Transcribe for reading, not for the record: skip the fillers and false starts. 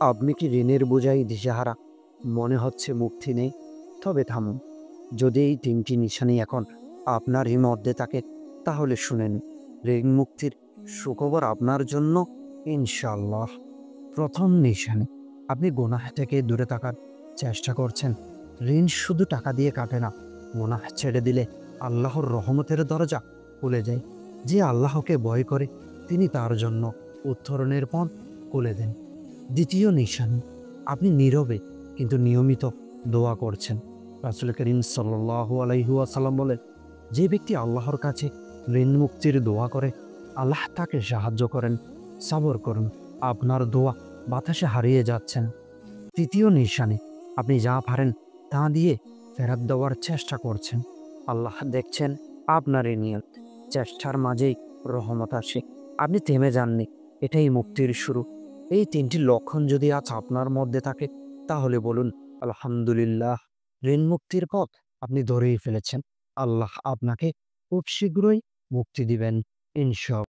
আপনি কি ঋণের বোঝায় দিশেহারা? মনে হচ্ছে মুক্তি নেই? তবে থামুন। যদি এই ৩টি নিশানি এখন আপনারই মধ্যে থাকে, তাহলে শুনেন, ঋণ মুক্তির সুখবর আপনার জন্য ইনশাআল্লাহ। ১ম নিশানি, আপনি গুনাহ থেকে দূরে থাকার চেষ্টা করছেন। ঋণ শুধু টাকা দিয়ে কাটে না। গুনাহ ছেড়ে দিলে আল্লাহর রহমতের দরজা খুলে যায়। যে আল্লাহকে ভয় করে, তিনি তার জন্য উত্তরণের পথ খুলে দেন। ২য় নিশানি, আপনি নীরবে কিন্তু নিয়মিত দোয়া করছেন। রাসূল করিম সাল্লাল্লাহু আলাইহি ওয়াসাল্লাম বলেন, যে ব্যক্তি আল্লাহর কাছে ঋণ মুক্তির দোয়া করে, আল্লাহ তাকে সাহায্য করেন। সবর করুন, আপনার দোয়া বাতাসে হারিয়ে যাচ্ছে না। ৩য় নিশানি, আপনি যা পারেন তা দিয়ে ফেরত দেওয়ার চেষ্টা করছেন। আল্লাহ দেখছেন আপনার এই নিয়ত। চেষ্টার মাঝেই রহমত আসে। আপনি থেমে যাননি। এটাই মুক্তির শুরু। এই ৩টি লক্ষণ যদি আজ আপনার মধ্যে থাকে, তাহলে বলুন আলহামদুলিল্লাহ। ঋণ মুক্তির পথ আপনি ধরেই ফেলেছেন। আল্লাহ আপনাকে খুব শীঘ্রই মুক্তি দিবেন ইনশাআল্লাহ।